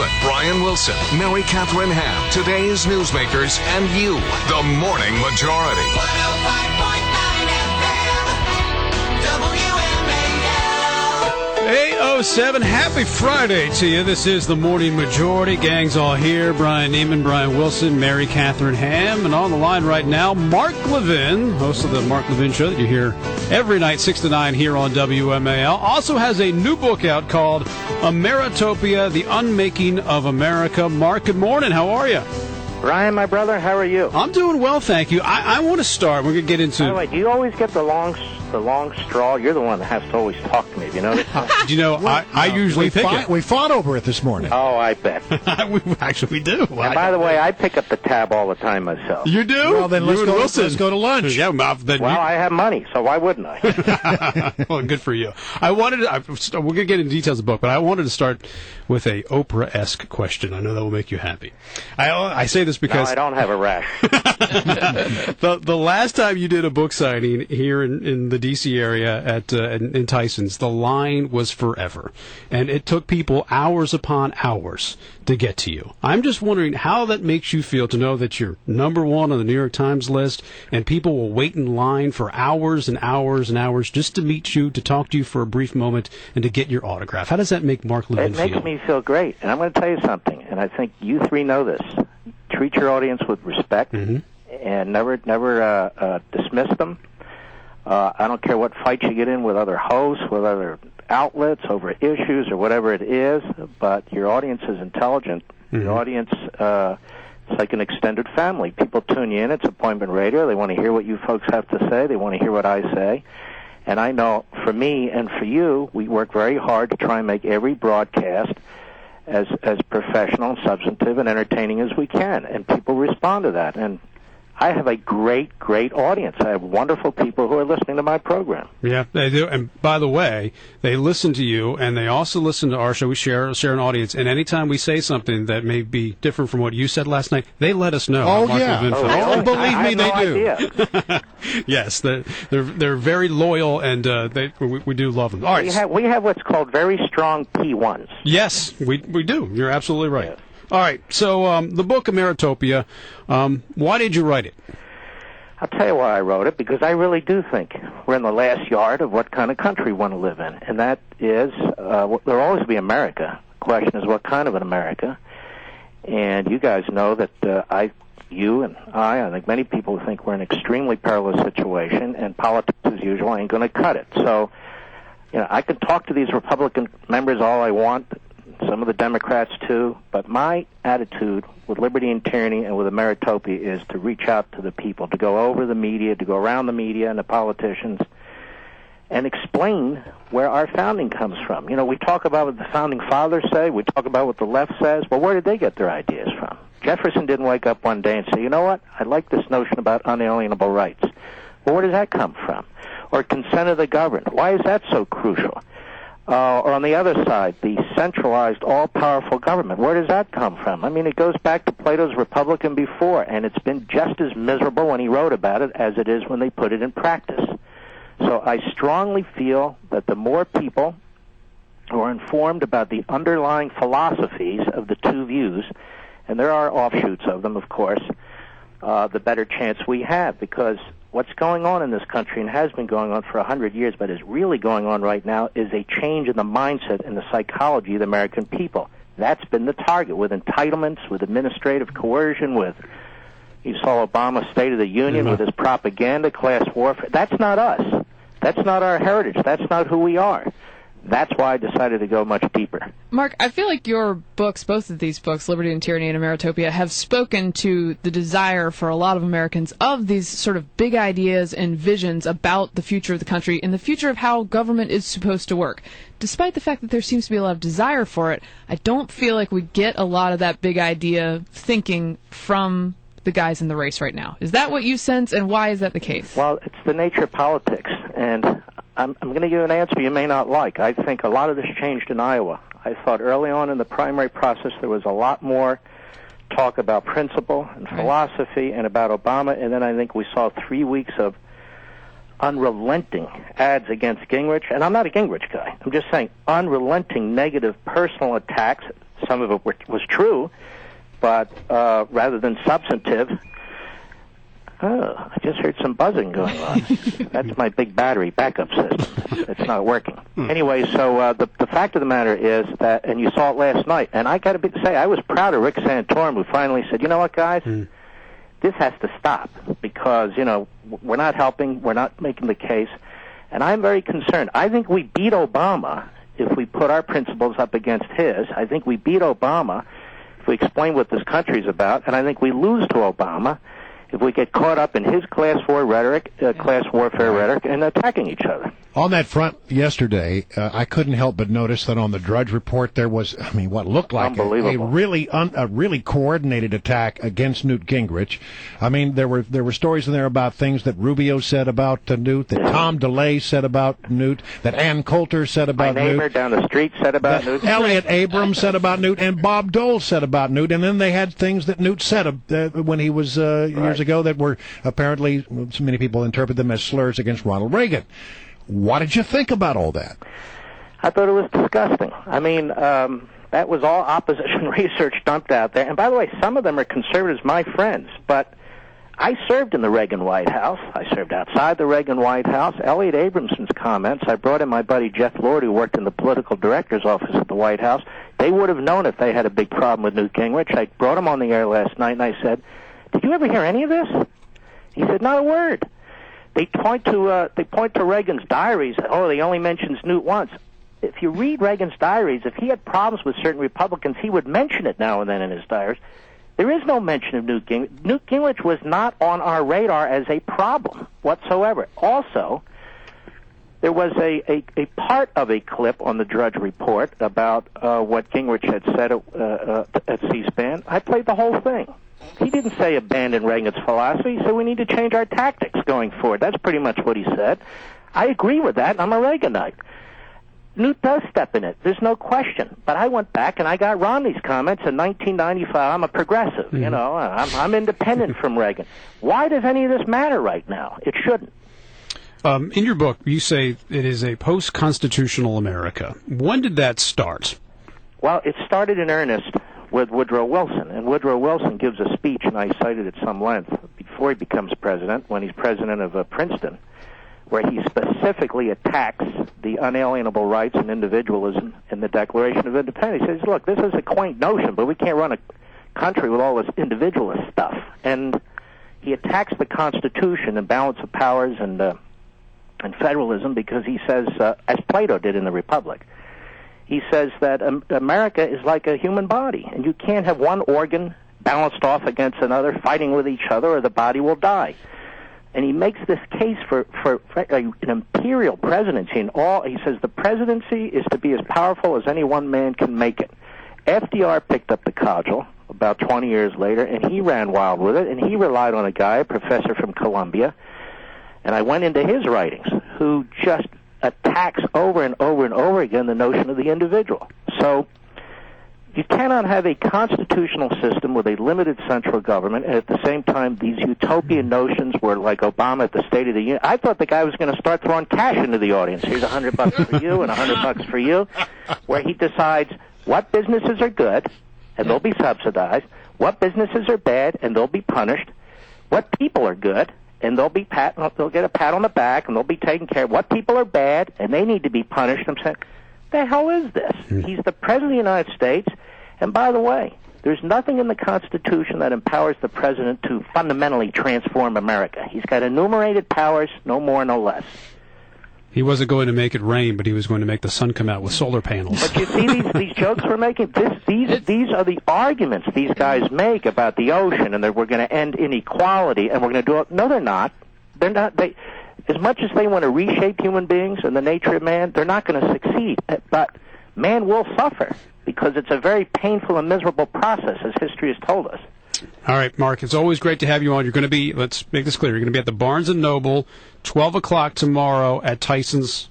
Entertainment. Brian Wilson, Mary Catherine Ham, today's newsmakers, and you, the Morning Majority. 105.9 FM, WMAL. 8:07. Happy Friday to you. This is the Morning Majority. Gang's all here. Brian Neiman, Brian Wilson, Mary Catherine Ham. And on the line right now, Mark Levin, host of the Mark Levin Show that you hear every night, 6 to 9 here on WMAL. Also has a new book out called Ameritopia, The Unmaking of America. Mark, good morning. How are you? Brian, my brother, how are you? I'm doing well, thank you. I want to start. We're going to get into... By the way, do you always get the long straw? You're the one that has to always talk to me. You know this? You know, I usually pick it. We fought over it this morning. Oh, I bet. we do. And by the way, I pick up the tab all the time myself. You do? Well, then let's go to lunch. Yeah, Well, I have money, so why wouldn't I? Well, good for you. We're going to get into details of the book, but I wanted to start with a Oprah-esque question. I know that will make you happy. I say this because... No, I don't have a rash. the last time you did a book signing here in the D.C. area in Tysons, the line was forever. And it took people hours upon hours to get to you. I'm just wondering how that makes you feel to know that you're number one on the New York Times list and people will wait in line for hours and hours and hours just to meet you, to talk to you for a brief moment, and to get your autograph. How does that make Mark Levin feel? It makes me feel great. And I'm going to tell you something, and I think you three know this. Treat your audience with respect and never dismiss them. I don't care what fights you get in with other hosts, with other outlets, over issues or whatever it is, but your audience is intelligent. Your audience, it's like an extended family. People tune you in. It's appointment radio. They want to hear what you folks have to say. They want to hear what I say. And I know for me and for you, we work very hard to try and make every broadcast as professional and substantive and entertaining as we can. And people respond to that. And I have a great audience. I have wonderful people who are listening to my program. Yeah, they do. And by the way, they listen to you, and they also listen to our show. We share an audience. And anytime we say something that may be different from what you said last night, they let us know. Oh, yeah. Believe me, they do. Idea. Yes, they're very loyal, and we do love them. All right. We have what's called very strong P1s. Yes, we do. You're absolutely right. Yeah. All right, so the book Ameritopia, why did you write it? I'll tell you why I wrote it, because I really do think we're in the last yard of what kind of country we want to live in, and that is, there'll always be America. The question is what kind of an America, and you guys know that you and I think many people think we're in an extremely perilous situation, and politics, as usual, ain't going to cut it. So, I can talk to these Republican members all I want, some of the Democrats too, but my attitude with Liberty and Tyranny and with Ameritopia is to reach out to the people, to go over the media, to go around the media and the politicians and explain where our founding comes from. We talk about what the founding fathers say, we talk about what the left says, but where did they get their ideas from? Jefferson didn't wake up one day and say, you know what, I like this notion about unalienable rights. Well, where does that come from? Or consent of the governed. Why is that so crucial? Or on the other side, the centralized, all-powerful government. Where does that come from? I mean, it goes back to Plato's Republican before, and it's been just as miserable when he wrote about it as it is when they put it in practice. So I strongly feel that the more people who are informed about the underlying philosophies of the two views, and there are offshoots of them, of course, the better chance we have, because what's going on in this country, and has been going on for 100 years, but is really going on right now, is a change in the mindset and the psychology of the American people. That's been the target, with entitlements, with administrative coercion, with, you saw Obama's State of the Union, with his propaganda, class warfare. That's not us. That's not our heritage. That's not who we are. That's why I decided to go much deeper. Mark, I feel like your books, both of these books, Liberty and Tyranny and Ameritopia, have spoken to the desire for a lot of Americans of these sort of big ideas and visions about the future of the country and the future of how government is supposed to work. Despite the fact that there seems to be a lot of desire for it, I don't feel like we get a lot of that big idea thinking from the guys in the race right now. Is that what you sense, and why is that the case? Well, it's the nature of politics, and I'm going to give you an answer you may not like. I think a lot of this changed in Iowa. I thought early on in the primary process there was a lot more talk about principle and philosophy and about Obama, and then I think we saw 3 weeks of unrelenting ads against Gingrich, and I'm not a Gingrich guy. I'm just saying unrelenting negative personal attacks. Some of it was true, but rather than substantive. Oh, I just heard some buzzing going on. That's my big battery backup system. It's not working. Anyway, so the fact of the matter is that, and you saw it last night, and I got to say, I was proud of Rick Santorum, who finally said, you know what, guys? This has to stop because, we're not helping, we're not making the case, and I'm very concerned. I think we beat Obama if we put our principles up against his. I think we beat Obama if we explain what this country's about, and I think we lose to Obama if we get caught up in his class warfare rhetoric, and attacking each other. On that front yesterday, I couldn't help but notice that on the Drudge Report there was, what looked like a really coordinated attack against Newt Gingrich. There were stories in there about things that Rubio said about Newt, that Tom DeLay said about Newt, that Ann Coulter said about Newt. My neighbor down the street said about Newt. Elliot Abrams said about Newt, and Bob Dole said about Newt. And then they had things that Newt said when he was years ago that were apparently, so many people interpret them as slurs against Ronald Reagan. What did you think about all that? I thought it was disgusting. That was all opposition research dumped out there. And by the way, some of them are conservatives, my friends. But I served in the Reagan White House. I served outside the Reagan White House. Elliot Abramson's comments, I brought in my buddy Jeff Lord, who worked in the political director's office at the White House. They would have known if they had a big problem with Newt Gingrich. I brought him on the air last night, and I said, did you ever hear any of this? He said, not a word. They point to Reagan's diaries. Oh, he only mentions Newt once. If you read Reagan's diaries, if he had problems with certain Republicans, he would mention it now and then in his diaries. There is no mention of Newt Gingrich. Newt Gingrich was not on our radar as a problem whatsoever. Also, there was a part of a clip on the Drudge Report about what Gingrich had said at C-SPAN. I played the whole thing. He didn't say abandon Reagan's philosophy. He said we need to change our tactics going forward. That's pretty much what he said. I agree with that, and I'm a Reaganite. Newt does step in it. There's no question. But I went back and I got Romney's comments in 1995. I'm a progressive. I'm independent from Reagan. Why does any of this matter right now? It shouldn't. In your book, you say it is a post-constitutional America. When did that start? Well, it started in earnest with Woodrow Wilson. And Woodrow Wilson gives a speech, and I cited at some length, before he becomes president, when he's president of Princeton, where he specifically attacks the unalienable rights and individualism in the Declaration of Independence. He says, look, this is a quaint notion, but we can't run a country with all this individualist stuff. And he attacks the Constitution and balance of powers and federalism because he says, as Plato did in the Republic, he says that America is like a human body, and you can't have one organ balanced off against another, fighting with each other, or the body will die. And he makes this case for an imperial presidency. He says the presidency is to be as powerful as any one man can make it. FDR picked up the cudgel about 20 years later, and he ran wild with it, and he relied on a guy, a professor from Columbia, and I went into his writings, who just attacks over and over and over again the notion of the individual. So you cannot have a constitutional system with a limited central government, and at the same time these utopian notions where, like Obama at the State of the Union, I thought the guy was going to start throwing cash into the audience. Here's $100 for you and $100 for you, where he decides what businesses are good and they'll be subsidized, what businesses are bad and they'll be punished, what people are good and they'll get a pat on the back and they'll be taken care of, what people are bad and they need to be punished. I'm saying, the hell is this? He's the President of the United States, and by the way, there's nothing in the Constitution that empowers the President to fundamentally transform America. He's got enumerated powers, no more, no less. He wasn't going to make it rain, but he was going to make the sun come out with solar panels. But you see these jokes we're making? These are the arguments these guys make about the ocean and that we're going to end inequality and we're going to do it. No, they're not. They're not. As much as they want to reshape human beings and the nature of man, they're not going to succeed. But man will suffer because it's a very painful and miserable process, as history has told us. All right, Mark, it's always great to have you on. You're going to be, let's make this clear, you're going to be at the Barnes & Noble, 12 o'clock tomorrow at Tysons